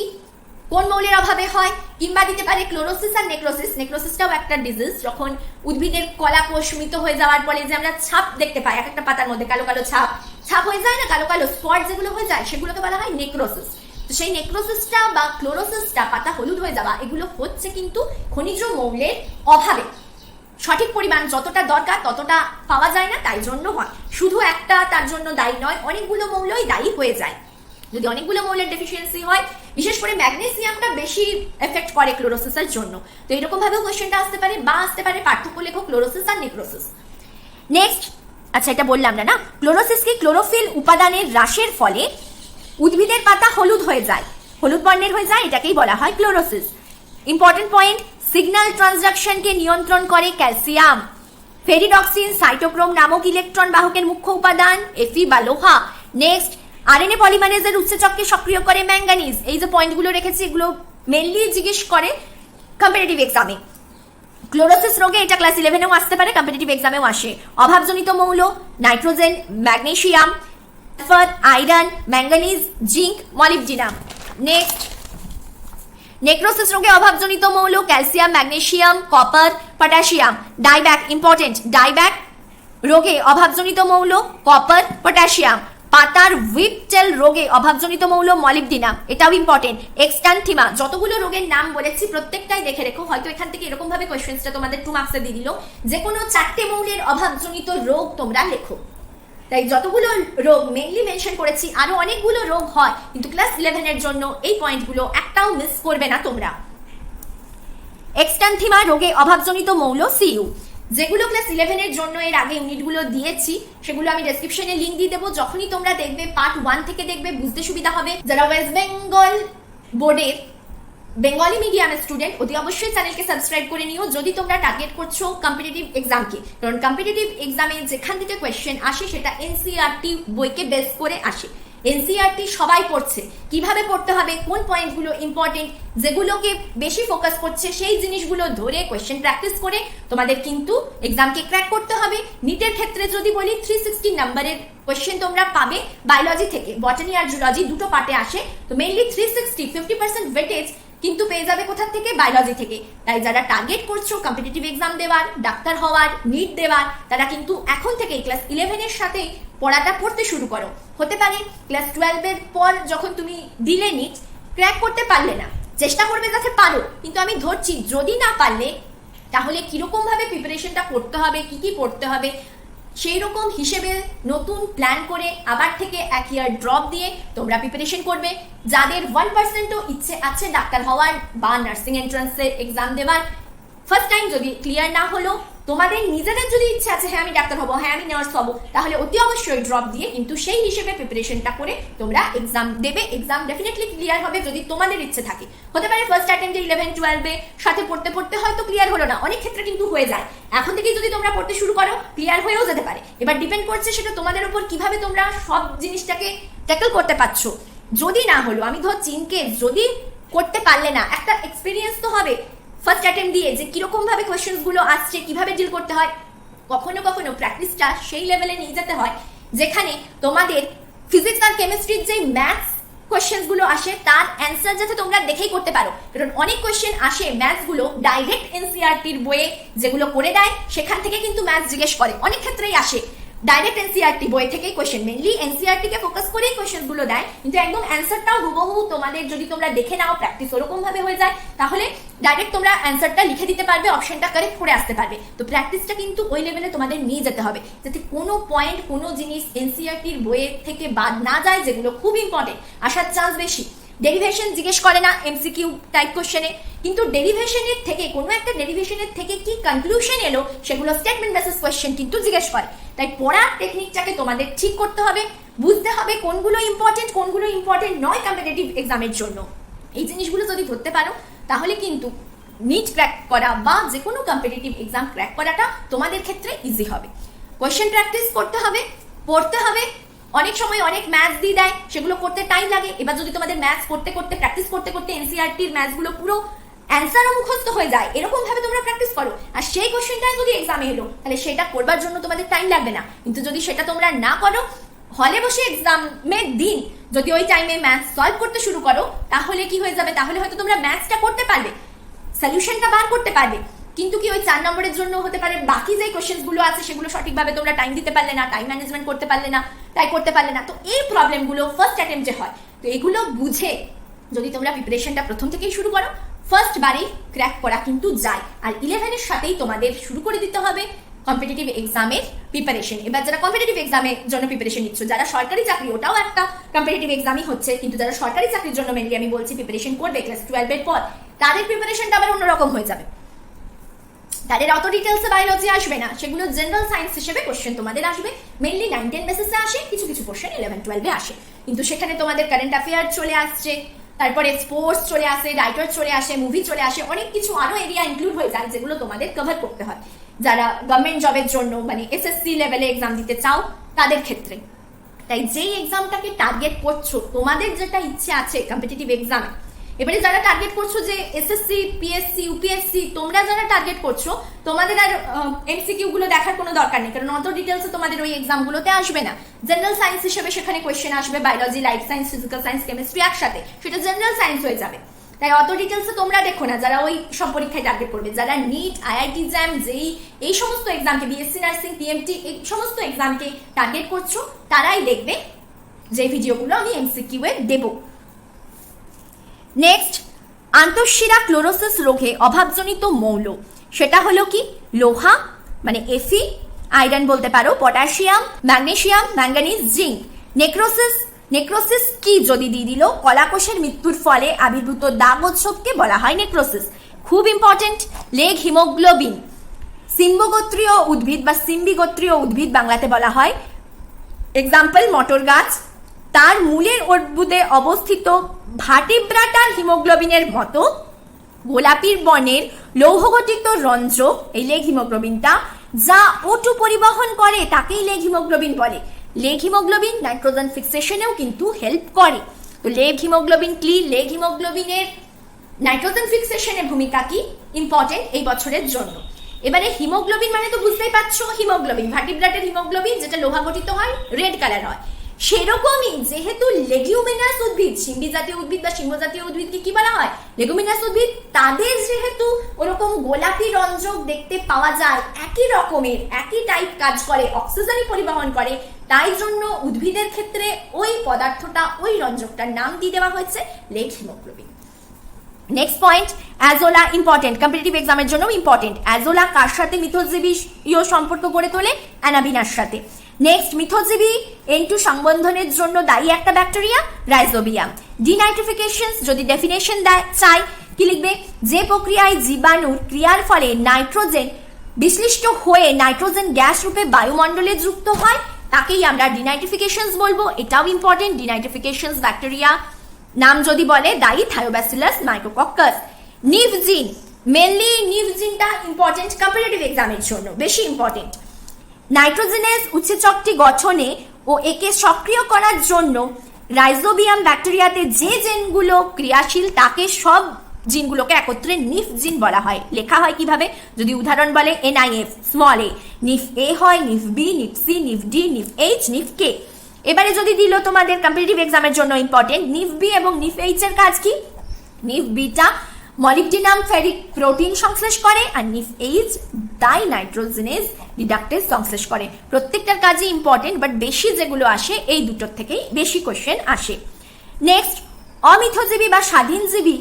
কোন মৌলের অভাবে হয়, কিংবা দিতে পারে ক্লোরোসিস আর নেক্রোসিস। নেক্রোসিসটাও একটা ডিজিজ, যখন উদ্ভিদের কলা কোষ মৃত হয়ে যাওয়ার পরে যে আমরা ছাপ দেখতে পাই, এক একটা পাতার মধ্যে কালো কালো ছাপ হয়ে যায় না, কালো কালো স্পট যেগুলো হয়ে যায়, সেগুলোকে বলা হয় নেক্রোসিস। তো সেই নেক্রোসিসটা বা ক্লোরোসিসটা, পাতা হলুদ হয়ে যাওয়া, এগুলো হচ্ছে কিন্তু খনিজ মৌলের অভাবে। সঠিক পরিমাণ যতটা দরকার ততটা পাওয়া যায় না, তাই জন্য হয়। শুধু একটা তার জন্য দায়ী নয়, অনেকগুলো মৌলই দায়ী হয়ে যায়। যদি অনেকগুলো মৌলের ডেফিসিয়েন্সি হয়, বিশেষ করে ম্যাগনেসিয়ামটা বেশি এফেক্ট করে ক্লোরোসিসের জন্য। তো এরকম ভাবেও কোশ্চেনটা আসতে পারে, বা আসতে পারে পার্থক্য লেখো ক্লোরোসিস আর নেক্রোসিস। নেক্সট, আচ্ছা এটা বললাম না, ক্লোরোসিস কি, ক্লোরোফিল উপাদানের হ্রাসের ফলে উদ্ভিদের পাতা হলুদ হয়ে যায়, হলুদ বর্ণের হয়ে যায়, এটাকেই বলা হয় ক্লোরোসিস। ইম্পর্টেন্ট পয়েন্ট, সিগন্যাল ট্রানজাকশনকে নিয়ন্ত্রণ করে ক্যালসিয়াম। ফেরিডক্সিন সাইটোক্রোম নামক ইলেকট্রন বাহকের মুখ্য উপাদান, Fe বা লোহা। নেক্সট, আরএনএ পলিমারেজের উৎসেচককে সক্রিয় করে ম্যাঙ্গানিজ। এই যে পয়েন্টগুলো রেখেছি, এগুলো মেনলি জিজ্ঞেস করে কম্পিটিটিভ এক্সামে। ক্লোরোসিস রোগে, এটা ক্লাস 11এও আসতে পারে, কম্পিটিটিভ এক্সামেও আসে। অভাবজনিত মৌল, nitrogen, magnesium, sulphur, iron, manganese, zinc, molybdenum. Next, necrosis রোগে অভাবজনিত মৌল calcium, magnesium, copper, potassium. Dieback important, dieback রোগে অভাবজনিত মৌল কপার, পটাশিয়াম। পাতার হুইপটেল রোগে অভাবজনিত মৌল মলিবডিনাম, এটাও ইম্পর্টেন্ট। এক্সট্যান্থিমা, যতগুলো রোগের নাম বলেছি প্রত্যেকটাই দেখে রেখো, হয়তো এখান থেকে এরকম ভাবে কোশ্চেনটা তোমাদের 2 মার্কসে দিয়ে দিল, যে কোনো 4টে মৌলের অভাবজনিত রোগ তোমরা লেখো। তাই যতগুলো রোগ মেইনলি মেনশন করেছি, আরো অনেকগুলো রোগ হয়, কিন্তু ক্লাস 11 এর জন্য এই পয়েন্টগুলো একটাও মিস করবে না তোমরা। এক্সট্যান্থিমা রোগে অভাবজনিত মৌল Cu, যেগুলো ক্লাস 11 এর জন্য এর আগে ইউনিটগুলো দিয়েছি, সেগুলো আমি ডেসক্রিপশনে লিংক দিয়ে দেবো। যখনই তোমরা দেখবে, পার্ট 1 থেকে দেখবে, বুঝতে সুবিধা হবে। যারা ওয়েস্ট বেঙ্গল বোর্ডের বেঙ্গলি মিডিয়ামের স্টুডেন্ট, অতি অবশ্যই চ্যানেলকে সাবস্ক্রাইব করে নিও, যদি তোমরা টার্গেট করছো কম্পিটিটিভ এক্সামকে। কারণ কম্পিটিটিভ এক্সামে যেখান থেকে কোয়েশ্চেন আসে, সেটা এনসিইআরটি বইকে বেস করে আসে। এনসিইআরটি সবাই পড়ছে, কিভাবে পড়তে হবে, কোন পয়েন্টগুলো ইম্পর্টেন্ট, যেগুলোকে বেশি ফোকাস করছে, সেই জিনিসগুলো ধরে কোয়েশ্চেন প্র্যাকটিস করে তোমাদের কিন্তু এক্সামকে ক্র্যাক করতে হবে। নিটের ক্ষেত্রে যদি বলি, 360 নাম্বারের কোয়েশ্চেন তোমরা পাবে বায়োলজি থেকে। বটানি আর জুলজি দুটো পার্টে আসে, তো মেইনলি 360 50% ওয়েটেজ কিন্তু পেয়ে যাবে কোথা থেকে, বায়োলজি থেকে। তাই যারা টার্গেট করছো কম্পিটিটিভ এক্সাম দেওয়ার, ডাক্তার হওয়ার, নিট দেওয়ার, তারা কিন্তু এখন থেকে ক্লাস 11 এর সাথে পড়াটা পড়তে শুরু করো। হতে পারে ক্লাস 12-এর পর যখন তুমি দিলে নিট, ক্র্যাক করতে পারলে না, চেষ্টা করবে যাতে পারো, কিন্তু আমি ধরছি যদি না পারলে তাহলে কিরকম ভাবে প্রিপারেশনটা করতে হবে, কি কি পড়তে হবে, সেই রকম হিসেবে নতুন প্ল্যান করে আবার থেকে 1 ইয়ার ড্রপ দিয়ে তোমরা প্রিপারেশন করবে। যাদের 1%ও ইচ্ছে আছে ডাক্তার হওয়ার বা নার্সিং এন্ট্রান্সের এক্সাম দেওয়ার, ফার্স্ট টাইম যদি ক্লিয়ার না হলো, তোমাদের নিজেদের যদি ইচ্ছে আছে হ্যাঁ আমি ডাক্তার হবো, হ্যাঁ আমি নার্স হবো, তাহলে অতি অবশ্যই ড্রপ দিয়ে কিন্তু সেই হিসেবে প্রিপারেশনটা করে তোমরা এক্সাম দেবে। এক্সাম ডেফিনেটলি ক্লিয়ার হবে যদি তোমাদের ইচ্ছে থাকে। হতে পারে ফার্স্ট অ্যাটেম্পটে 11-12-এ সাথে পড়তে পড়তে হয়তো ক্লিয়ার হলো না, অনেক ক্ষেত্রে কিন্তু হয়ে যায়। এখন থেকেই যদি তোমরা পড়তে শুরু করো ক্লিয়ার হয়েও যেতে পারে। এবার ডিপেন্ড করছে সেটা তোমাদের উপর কিভাবে তোমরা সব জিনিসটাকে ট্যাকল করতে পারছো। যদি না হলো, আমি ধরছি ইন কেস যদি করতে পারলে না, একটা এক্সপিরিয়েন্স তো হবে ফার্স্ট অ্যাটেম্প দিয়ে যে কিরকম ভাবে কোয়েশ্চেন্স গুলো আসছে, কিভাবে ডিল করতে হয়। কখনো কখনো প্র্যাকটিসটা সেই লেভেলে নিয়ে যেতে হয় যেখানে তোমাদের ফিজিক্স আর কেমিস্ট্রির যে ম্যাথস কোয়েশ্চেন্স গুলো আসে তার অ্যান্সার যাতে তোমরা দেখেই করতে পারো। কারণ অনেক কোয়েশ্চেন আসে ম্যাথস গুলো ডাইরেক্ট এনসিইআরটির বইয়ে যেগুলো করে দেয় সেখান থেকে কিন্তু ম্যাথস জিজ্ঞেস করে, অনেক ক্ষেত্রেই আসে ডাইরেক্ট এনসিইআরটি বই থেকেই কোয়েশ্চেন, মেইনলি এনসিইআরটি কে ফোকাস করেই কোয়েশ্চেন গুলো দেয়, কিন্তু একদম অ্যান্সারটাও হুবহু তোমাদের যদি তোমরা দেখে নাও, প্র্যাকটিস ওরকম ভাবে হয়ে যায়, তাহলে ডাইরেক্ট তোমরা অ্যান্সারটা লিখে দিতে পারবে, অপশনটা কারেক্ট করে আসতে পারবে। তো প্র্যাকটিসটা কিন্তু ওই লেভেলে তোমাদের নিয়ে যেতে হবে যাতে কোনো পয়েন্ট, কোনো জিনিস এনসিইআরটির বইয়ের থেকে বাদ না যায়, যেগুলো খুব ইম্পর্টেন্ট, আসার চান্স বেশি। ডেরিভেশন জিজ্ঞেস করে না এমসিকিউ টাইপ কোশ্চেনে, কিন্তু ডেরিভেশনের থেকে কোনো একটা ডেরিভেশনের থেকে কি কনক্লুশন এলো সেগুলো স্টেটমেন্ট বেসিস কোশ্চেন কিন্তু জিজ্ঞেস করে। তাই পড়ার টেকনিকটাকে তোমাদের ঠিক করতে হবে, বুঝতে হবে কোনগুলো ইম্পর্টেন্ট নয় কম্পিটিটিভ এক্সামের জন্য। এই জিনিসগুলো যদি ধরতে পারো তাহলে কিন্তু নিট ক্র্যাক করা বা যে কোনো কম্পিটিটিভ এক্সাম ক্র্যাক করাটা তোমাদের ক্ষেত্রে ইজি হবে। কোশ্চেন প্র্যাকটিস করতে হবে, পড়তে হবে। অনেক সময় অনেক ম্যাথস দিয়ে দেয়, সেগুলো করতে টাইম লাগে। এবার যদি তোমাদের ম্যাথস করতে করতে, প্র্যাকটিস করতে করতে এনসিইআরটির ম্যাথসগুলো পুরো অ্যান্সারও মুখস্থ হয়ে যায়, এরকম ভাবে তোমরা প্র্যাকটিস করো, আর সেই কোশ্চেনটাই যদি এক্সামে এলো তাহলে সেটা করবার জন্য তোমাদের টাইম লাগবে না। কিন্তু যদি সেটা তোমরা না করো, হলে বসে এক্সামের দিন যদি ওই টাইমে ম্যাথস সলভ করতে শুরু করো, তাহলে কি হয়ে যাবে, তাহলে হয়তো তোমরা ম্যাথসটা করতে পারবে, সলিউশনটা বার করতে পারবে, কিন্তু কি ওই 4 নম্বরের জন্য হতে পারে বাকি যে কোশ্চেন্স গুলো আছে সেগুলো সঠিকভাবে তোমরা টাইম দিতে পারলে না, টাইম ম্যানেজমেন্ট করতে পারলে না, তাই করতে পারলে না। তো এই প্রবলেমগুলো ফার্স্ট অ্যাটেম্পটে হয়। তো এগুলো বুঝে যদি তোমরা প্রিপারেশনটা প্রথম থেকেই শুরু করো, ফার্স্ট বারেই ক্র্যাক করা কিন্তু যায়। আর 11-এর সাথেই তোমাদের শুরু করে দিতে হবে কম্পিটিটিভ এক্সামের প্রিপারেশন। এবার যারা কম্পিটিটিভ এক্সামের জন্য প্রিপারেশন নিচ্ছ, যারা সরকারি চাকরি, ওটাও একটা কম্পিটিটিভ এক্সামই হচ্ছে, কিন্তু যারা সরকারি চাকরির জন্য মেনলি আমি বলছি প্রিপারেশন করবে ক্লাস 12-এর পর, তাদের প্রিপারেশনটা আবার অন্যরকম হয়ে যাবে। তাদের অত ডিটেলসে বায়োলজি আসবে না, সেগুলো জেনারেল সায়েন্স হিসেবে কোশ্চেন তোমাদের আসবে, মেইনলি 9-10 বেসিসে আসে, কিছু কিছু কোশ্চেন 11-12-এ আসে, কিন্তু সেখানে তোমাদের কারেন্ট অ্যাফেয়ার চলে আসছে, তারপরে স্পোর্টস চলে আসে, রাইটার চলে আসে, মুভি চলে আসে, অনেক কিছু আরো এরিয়া ইনক্লুড হয়ে যায় যেগুলো তোমাদের কভার করতে হয় যারা গভর্নমেন্ট জবের জন্য মানে এসএসসি লেভেলে এক্সাম দিতে চাও তাদের ক্ষেত্রে। তাই যেই এক্সামটাকে টার্গেট করছো, তোমাদের যেটা ইচ্ছে আছে কম্পিটিটিভ এক্সামে, এবারে যারা টার্গেট করছো যে এসএসসি, পিএসসি, ইউপিএসসি, তোমরা যারা টার্গেট করছো, তোমাদের আর এমসিকিউ গুলো দেখার কোনো দরকার নেই, কারণ অত ডিটেলসে তোমাদের ওই এক্সাম গুলোতে আসবে না। জেনারেল সায়েন্স হিসেবে সেখানে কোয়েশ্চেন আসবে, biology, life science, physical science, chemistry একসাথে, সেটা জেনারেল সায়েন্স হয়ে যাবে। তাই অত ডিটেলসে তোমরা দেখো না যারা ওই সব পরীক্ষায় টার্গেট করবে, যারা নিট, আইআইটি জ্যাম, জেই, এই সমস্ত এক্সামকে, বিএসসি নার্সিং, পিএমটি, এই সমস্ত এক্সামকে টার্গেট করছো, তারাই দেখবে যে ভিডিওগুলো আমি এমসিকিউ এ দেবো। নেক্সট, আন্তঃশিরা ক্লোরোসিস রোগে অভাবজনিত মৌল, সেটা হলো কি লোহা মানে এফি, আয়রন বলতে পারো, potassium, magnesium, manganese, zinc. Necrosis কি যদি দিয়ে দিল, কলাকোষের মৃত্যুর ফলে আবির্ভূত দাগোচ্ছবকে বলা হয় নেক্রোসিস। খুব ইম্পর্টেন্ট। লেগ হিমোগ্লোবিন, সিম্বগোত্রীয় উদ্ভিদ বা সিম্বিগোত্রীয় উদ্ভিদ বাংলাতে বলা হয়, এক্সাম্পল মটর গাছ, তার মূলের অর্বুদে অবস্থিত ভার্টিব্রাটার হিমোগ্লোবিনের মতো গোলাপি বর্ণের লৌহগঠিত রন্ধ্র, এই লেগ হিমোগ্লোবিনটা, যা O2 পরিবহন করে তাকেই লেগ হিমোগ্লোবিন বলে। লেগ হিমোগ্লোবিন নাইট্রোজেন ফিক্সেশনেও কিন্তু হেল্প করে। তো লেগ হিমোগ্লোবিন কি, লেগ হিমোগ্লোবিনের নাইট্রোজেন ফিক্সেশনের ভূমিকা কি, ইম্পর্টেন্ট এই বছরের জন্য। এবারে হিমোগ্লোবিন মানে তো বুঝতেই পারছো, হিমোগ্লোবিন ভার্টিব্রাটের হিমোগ্লোবিন যেটা লোহা গঠিত হয়, রেড কালার হয়। সেরকমই যেহেতু লেগুমিনাস উদ্ভিদ, সিম্বি জাতীয় উদ্ভিদ বা সিংহ জাতীয় উদ্ভিদকে কি বলা হয়, লেগুমিনাস উদ্ভিদ, তাদের যেহেতু ওরকম গোলাপি রঞ্জক দেখতে পাওয়া যায়, একই রকমের একই টাইপ কাজ করে, অক্সিজেনই পরিবহন করে, তাই জন্য উদ্ভিদের ক্ষেত্রে ওই পদার্থটা, ওই রঞ্জকটার নাম দিয়ে দেওয়া হয়েছে leghaemoglobin. Next point, azolla important, competitive এক্সামের জন্য ইম্পর্টেন্ট। অ্যাজোলা কার সাথে মিথজীবীয় সম্পর্ক গড়ে তোলে? অ্যানাবিনার সাথে। নেক্সট, মিথজীবী N2 সংবন্ধনের জন্য দায়ী একটা ব্যাকটেরিয়া, রাইজোবিয়াম। ডিনাইট্রিফিকেশন যদি ডেফিনেশন চাই কি লিখবে? যে প্রক্রিয়ায় জীবাণুর ক্রিয়ার ফলে নাইট্রোজেন বিশ্লিষ্ট হয়ে নাইট্রোজেন গ্যাস রূপে বায়ুমণ্ডলে যুক্ত হয় তাকেই আমরা ডিনাইট্রিফিকেশন বলবো। এটাও ইম্পর্টেন্ট। ডিনাইট্রিফিকেশন ব্যাকটেরিয়া নাম যদি বলে দায়ী থায়োব্যাসিলাস মাইক্রোকক্কাস। নিভ জিন, মেনলি নিভ জিনটা ইম্পর্টেন্ট কম্পিটিটিভ এক্সামের জন্য, বেশি ইম্পর্টেন্ট। নাইট্রোজেনেজ উৎসেচকটি গঠনে ও একে সক্রিয় করার জন্য রাইজোবিয়াম ব্যাকটেরিয়াতে যে জিনগুলো ক্রিয়াশীল তাকে সব জিনগুলোকে একত্রে নিফ জিন বলা হয়। লেখা হয় কিভাবে? যদি উদাহরণ বলে NIF স্মল a, নিফ এ হয়, নিফ বি, নিফ সি, নিফ ডি, নিফ এইচ, নিফ কে। এবারে যদি দিল তোমাদের কম্পিটিটিভ এক্সামের জন্য ইম্পর্টেন্ট, নিফ বি এবং নিফ এইচ এর কাজ কি? নিফ বিটা মলিবডিনাম ফেরিক প্রোটিন সংশ্লেষ করে আর নিফ এইচ ডাইনাইট্রোজেনেজ রিডাকটেজ সংশ্লেষ করে। প্রত্যেকটার কাজই ইম্পর্টেন্ট, বাট বেশি যেগুলো আসে এই দুটোর থেকেই বেশি কোশ্চেন আসে। নেক্সট, অমিথজীবী বা স্বাধীনজীবী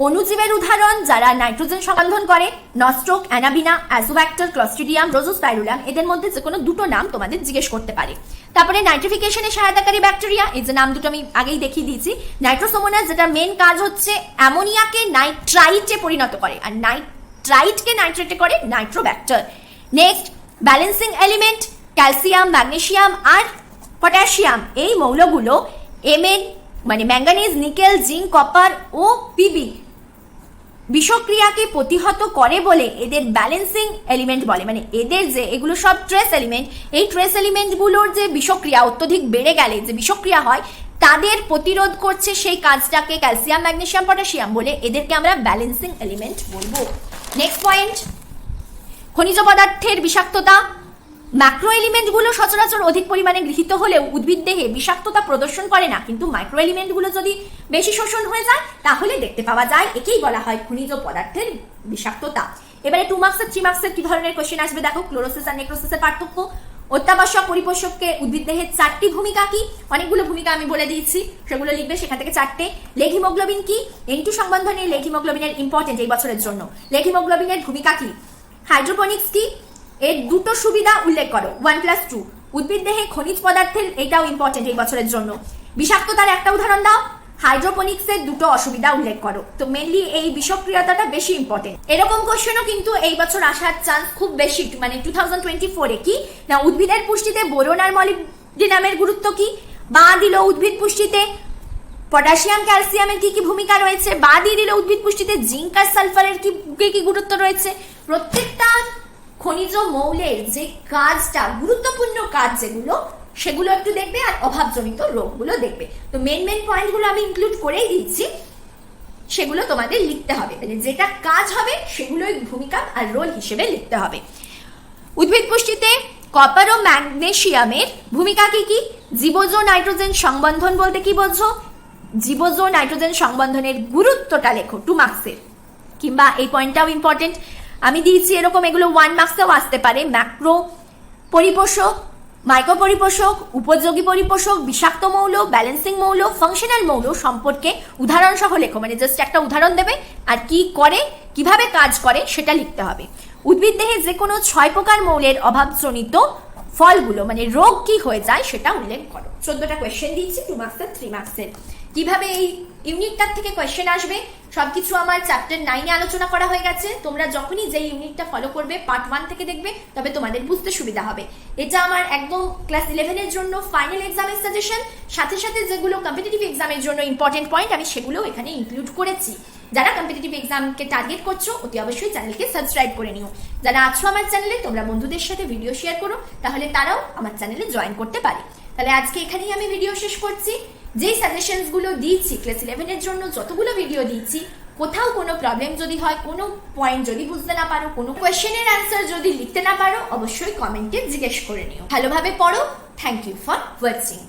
অণুজীবের উদাহরণ যারা নাইট্রোজেন সংবন্ধন করে, নস্ট্রোক, অ্যানাবিনা, অ্যাজোব্যাক্টার, ক্লস্ট্রিডিয়াম, রোজোস্পাইরুলাম। এদের মধ্যে যে কোনো দুটো নাম তোমাদের জিজ্ঞেস করতে পারে। তারপরে নাইট্রিফিকেশনে সহায়তাকারী ব্যাকটেরিয়া, এই যে নাম দুটো আমি আগেই দেখিয়ে দিয়েছি। নাইট্রোসোমোনাস, যেটা মেন কাজ হচ্ছে অ্যামোনিয়াকে নাইট্রাইটে পরিণত করে, আর নাইট্রাইটকে নাইট্রেটে করে nitrobacter. Next, balancing element, calcium, magnesium আর পটাশিয়াম, এই মৌলগুলো Mn মানে ম্যাঙ্গানিজ, নিকেল, জিঙ্ক, কপার ও পিবি বিষক্রিয়াকে প্রতিহত করে বলে এদের ব্যালেন্সিং এলিমেন্ট বলে। মানে এদের যে এগুলো সব ট্রেস এলিমেন্ট, এই ট্রেস এলিমেন্টগুলোর যে বিষক্রিয়া অত্যধিক বেড়ে গেলে যে বিষক্রিয়া হয় তাদের প্রতিরোধ করছে, সেই কাজটাকে ক্যালসিয়াম, ম্যাগনেসিয়াম, পটাশিয়াম বলে এদেরকে আমরা ব্যালেন্সিং এলিমেন্ট বলবো। নেক্সট পয়েন্ট, খনিজ পদার্থের বিষাক্ততা। ম্যাক্রো এলিমেন্টগুলো সচরাচর অধিক পরিমাণে গৃহীত হলেও উদ্ভিদ দেহে বিষাক্ততা প্রদর্শন করে না, কিন্তু মাইক্রো এলিমেন্টগুলো যদি বেশি শোষণ হয়ে যায় তাহলে দেখতে পাওয়া যায়। একেই বলা হয় খনিজ পদার্থের বিষাক্ততা। এবারে 2 মার্কসের 3 মার্কসের কি ধরনের কোশ্চেন আসবে দেখো। ক্লোরোসিস আর নেক্রোসিসের পার্থক্য। অত্যাবশ্যক পরিপোষককে উদ্ভিদ দেহের 4টি ভূমিকা কি? অনেকগুলো ভূমিকা আমি বলে দিয়েছি, সেগুলো লিখবে, সেখান থেকে 4টে। লেগ হিমোগ্লোবিন কি? N2 সংবন্ধনে লেগ হিমোগ্লোবিনের ইম্পর্টেন্ট এই বছরের জন্য। লেগ হিমোগ্লোবিনের ভূমিকা কি? হাইড্রোপনিক্স কি? এর দুটো সুবিধা উল্লেখ করো, 1+2। উদ্ভিদ দেহে খনিজ পদার্থের, এটাও ইম্পর্টেন্ট এই বছরের জন্য। বিষাক্ততার একটা উদাহরণ দাও। হাইড্রোপনিক্সের দুটো অসুবিধা উল্লেখ করো। তো মেনলি এই বিষক্রিয়তাটা বেশি ইম্পর্টেন্ট। এরকম কোশ্চেনও কিন্তু এই বছর আসার চান্স খুব বেশি, মানে 2024-এ। কি না, উদ্ভিদের পুষ্টিতে বোরন আর মলিবডিনামের গুরুত্ব কি? বা দিল উদ্ভিদ পুষ্টিতে পটাশিয়াম, ক্যালসিয়ামের কি কি ভূমিকা রয়েছে? বা দিয়ে দিল উদ্ভিদ পুষ্টিতে জিঙ্ক আর সালফারের কি কি গুরুত্ব রয়েছে? প্রত্যেকটা খনিজ মৌলের যে কাজটা, গুরুত্বপূর্ণ কাজ যেগুলো, সেগুলো একটু দেখবে, আর অভাবজনিত রোগগুলো দেখবে। তো মেন পয়েন্টগুলো আমি ইনক্লুড করেই দিচ্ছি, সেগুলো তোমাদের লিখতে হবে, মানে যেটা কাজ হবে সেগুলোই ভূমিকা আর রোল হিসেবে লিখতে হবে। উদ্ভিদ পুষ্টিতে কপার ও ম্যাগনেসিয়ামের ভূমিকা কি কি? জীবজ নাইট্রোজেন সংবন্ধন বলতে কি বোঝো? জীবজ নাইট্রোজেন সংবন্ধনের গুরুত্বটা লেখো 2 মার্কসের। কিংবা এই পয়েন্টটাও ইম্পর্টেন্ট, আমি দিয়েছি এরকম, এগুলো 1 মার্কসেও আসতে পারে। ম্যাক্রো পরিপোষক, মাইক্রো পরিপোষক, উপযোগী পরিপোষক, বিষাক্ত মৌল, ব্যালেন্সিং মৌল, ফাংশনাল মৌল সম্পর্কে উদাহরণ সহ লেখো, মানে জাস্ট একটা উদাহরণ দেবে আর কি করে, কিভাবে কাজ করে সেটা লিখতে হবে। উদ্ভিদ দেহে যে কোনো 6 প্রকার মৌলের অভাবজনিত ফলগুলো, মানে রোগ কি হয়ে যায় সেটা উল্লেখ করো। 14টা কোয়েশ্চেন দিচ্ছি, 2 মার্কসের 3 মার্কসের। কিভাবে এই ইউনিটটার থেকে কোয়েশ্চেন আসবে সবকিছু আমার চ্যাপ্টার 9-এ আলোচনা করা হয়ে গেছে। তোমরা যখনই যে ইউনিটটা ফলো করবে পার্ট 1 থেকে দেখবে, তবে তোমাদের বুঝতে সুবিধা হবে। এটা আমার একদম ক্লাস 11-এর জন্য ফাইনাল এক্সামের সাজেশন, সাথে সাথে যেগুলো কম্পিটিটিভ এক্সামের জন্য ইম্পর্টেন্ট পয়েন্ট আমি সেগুলো এখানে ইনক্লুড করেছি। যারা কম্পিটিটিভ এক্সামকে টার্গেট করছো অতি অবশ্যই চ্যানেলকে সাবস্ক্রাইব করে নিও। যারা আছো আমার চ্যানেলে, তোমরা বন্ধুদের সাথে ভিডিও শেয়ার করো, তাহলে তারাও আমার চ্যানেলে জয়েন করতে পারে। তাহলে আজকে এখানেই আমি ভিডিও শেষ করছি। যেই সাজেশনস গুলো দিচ্ছি ক্লাস 11-এর জন্য, যতগুলো ভিডিও দিচ্ছি, কোথাও কোনো প্রবলেম যদি হয়, কোনো পয়েন্ট যদি বুঝতে না পারো, কোনো কোয়েশ্চেনের অ্যান্সার যদি লিখতে না পারো, অবশ্যই কমেন্টে জিজ্ঞেস করে নিও। ভালোভাবে পড়ো। Thank you for watching.